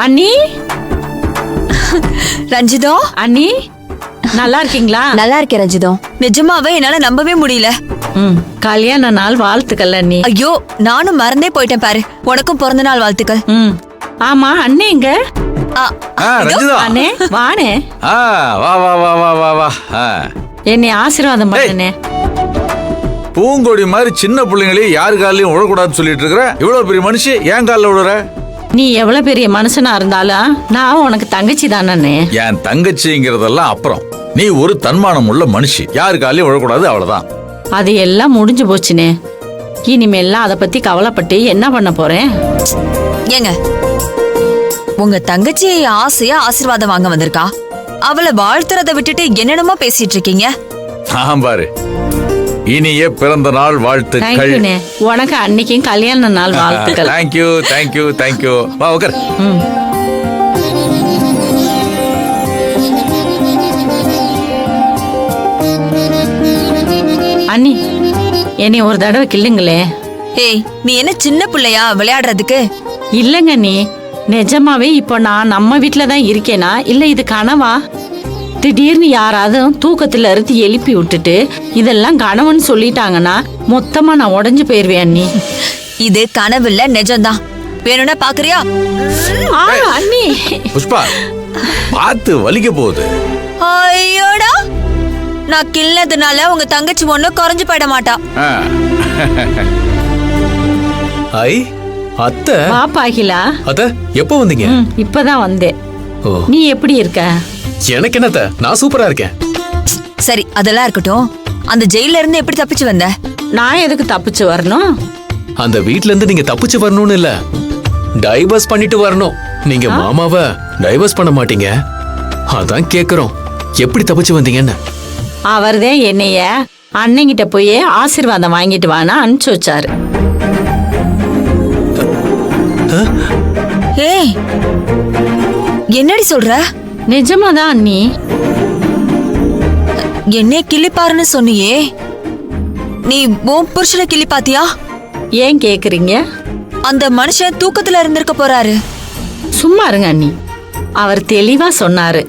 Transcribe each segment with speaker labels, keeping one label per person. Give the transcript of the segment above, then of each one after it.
Speaker 1: அண்ணி
Speaker 2: ரஞ்சிதம்,
Speaker 1: அண்ணி நல்லா இருக்கீங்களா?
Speaker 2: நல்லா இருக்கேன் ரஞ்சிதம். நிஜமாவே என்னால நம்பவே முடியல.
Speaker 1: கல்யாண நாள் வாழ்த்துக்கள் அண்ணி.
Speaker 2: ஐயோ, நானும் மறந்தே போயிட்டேன் பாரு. உனக்கும் பிறந்த நாள் வாழ்த்துக்கள்.
Speaker 1: ஆமா அண்ணே எங்க?
Speaker 3: அண்ணே
Speaker 1: வானே.
Speaker 3: வா வா வா வா வா வா.
Speaker 1: என்னை ஆசீர்வாதம் பண்ணனே.
Speaker 3: பூங்கொடி மாதிரி சின்ன பிள்ளைங்களையும் யாரு காலையும் விழக்கூடாதுன்னு சொல்லிட்டு இருக்கிற. இவ்வளவு பெரிய மனுஷி ஏன் காலில் விழுற?
Speaker 1: நீ எவ்வளவு பெரிய மனுஷனா இருந்தாலும் நான் உனக்கு தங்கச்சி தானே.
Speaker 3: என் தங்கச்சிங்கிறதெல்லாம் அப்புறம். நீ ஒரு தன்மானம் உள்ள மனுஷி. யாரு காலையும் விழக்கூடாது, அவ்வளவுதான்.
Speaker 1: அது எல்லாம் முடிஞ்சு போச்சுனே. இனிமேல்லாம் அதை பத்தி கவலைப்பட்டு என்ன பண்ண போறேன்?
Speaker 2: ஏங்க, உங்க தங்கச்சி ஆசையா ஆசீர்வாதம் வாங்க வந்திருக்கா. அவளை வாழ்த்துறதை விட்டுட்டு என்னென்னமோ பேசிட்டு இருக்கீங்க.
Speaker 3: பாரு, இனிய பிறந்த நாள் வாழ்த்துக்கள்.
Speaker 1: உனக்கு அன்னைக்கும் கல்யாண நாள் வாழ்த்துக்கள்.
Speaker 3: Thank you thank you thank you. வா உட்கார்.
Speaker 1: அண்ணி, என்னை ஒரு தடவை கிள்ளுங்களே.
Speaker 2: ஏய், நீ என்ன சின்ன பிள்ளையா விளையாடுறதுக்கு?
Speaker 1: இல்லங்க நீ, நிஜமாவே இப்போ நான் நம்ம வீட்டுல தான் இருக்கேனா இல்ல இது கனவா? திடீர்னு யாராவது தூக்கத்துல இருந்து எழுப்பி விட்டுட்டு இதெல்லாம் கனவுன்னு சொல்லிட்டாங்கன்னா மொத்தமா நான் உடஞ்சு போயிருவேன் அண்ணி.
Speaker 2: இது கனவுல நிஜம்தான். வேணும்னா பாக்குறியா?
Speaker 1: அண்ணி
Speaker 3: புஷ்பா, பார்த்து வலிக்க போகுது.
Speaker 2: ஐயோடா, நான் கிள்ளதுனால உங்க தங்கச்சி ஒண்ணு குறைஞ்சு போயிட மாட்டா.
Speaker 4: ஐ அத்தை.
Speaker 1: பாப்பா அகிலா.
Speaker 4: அத்தை எப்போ வந்தீங்க?
Speaker 1: இப்பதான் வந்தேன். நீ எப்படி இருக்க?
Speaker 4: எனக்கு என்னத்த, நான் சூப்பரா இருக்கேன்.
Speaker 2: சரி, அதெல்லாம் இருக்கட்டும். அந்த ஜெயில இருந்து எப்படி தப்பிச்சு வந்த?
Speaker 1: நான் எதுக்கு தப்பிச்சு வரணும்?
Speaker 4: அந்த வீட்ல இருந்து நீங்க தப்பிச்சு வரணும்னு இல்ல, டைவர்ஸ் பண்ணிட்டு வரணும். நீங்க மாமாவை டைவர்ஸ் பண்ண மாட்டீங்க, அதான் கேக்குறோம். எப்படி தப்பிச்சு வந்தீங்கன்னு.
Speaker 1: அவர்தான் என்னைய அண்ணங்கிட்ட போய் ஆசீர்வாதம் வாங்கிட்டு வானா அனுப்பிச்சு வச்சாரு.
Speaker 2: ஏய், என்னடி சொல்ற?
Speaker 1: நிஜமாதான் அண்ணி.
Speaker 2: என்னைய கிள்ளிப்பாருன்னு சொன்னியே, நீ உன் புருஷனை கிள்ளி பாத்தியா?
Speaker 1: ஏன் கேக்குறீங்க?
Speaker 2: அந்த மனுஷன் தூக்கத்துல இருந்திருக்க போறாரு.
Speaker 1: சும்மா இருங்க அண்ணி. அவர் தெளிவா சொன்னாரு,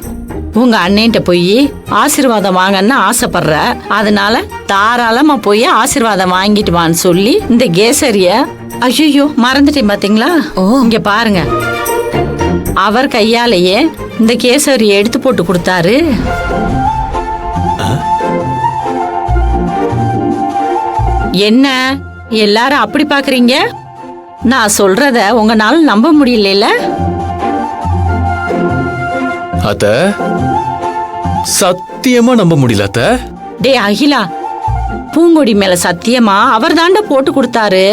Speaker 1: உங்க அண்ணன்ட்ட போய் ஆசீர்வாதம் வாங்கன்னு ஆசைப்படுற, அதனால தாராளமா போய் ஆசீர்வாதம் வாங்கிட்டு வான்னு சொல்லி இந்த கேசரிய, ஐயோ மறந்துட்டேன் பாத்தீங்களா? இங்க பாருங்க, அவர் கையாலேயே இந்த கேசரியை எடுத்து போட்டு கொடுத்தாரு. என்ன எல்லாரும் அப்படி பாக்குறீங்க? நான் சொல்றத உங்களால நம்ப முடியல.
Speaker 4: அத்த, சத்தியமா நம்ப முடியல அத்த.
Speaker 1: டே அகிலா, பூங்கொடி மேல சத்தியமா அவர் தாண்ட போட்டு கொடுத்தாரு.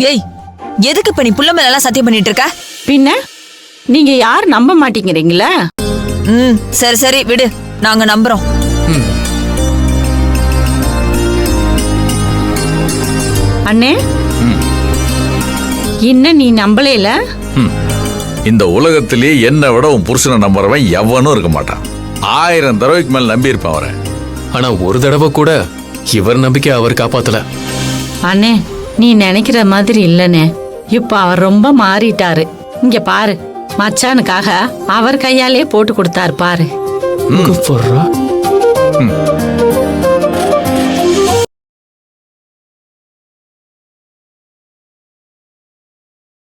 Speaker 2: ஏய், எதுக்கு இப்ப நீ புள்ள மேல எல்லாம் சத்தியம் பண்ணிட்டு இருக்க?
Speaker 1: பின்ன நீங்க யார் நம்ப மாட்டேங்கிறீங்களா?
Speaker 2: சரி சரி விடு, நாங்க நம்புறோம்.
Speaker 1: அண்ணே, என்ன நீ நம்பலைல?
Speaker 3: இந்த உலகத்திலேயே என்னை விட உன் புருஷனை நம்புறவன் எவனும் இருக்க மாட்டான். 1000 தடவைக்கு மேல நம்பி இருப்பான் அவரை.
Speaker 4: ஆனா ஒரு தடவை கூட இவர் நம்பிக்கை அவர் காப்பாத்தல.
Speaker 1: அண்ணே, நீ நினைக்கிற மாதிரி இல்லனே. இப்ப அவர் ரொம்ப மாறிட்டாரு. இங்க பாரு, மச்சானுக்காக அவர் கையாலே போட்டு கொடுத்தாரு பாரு.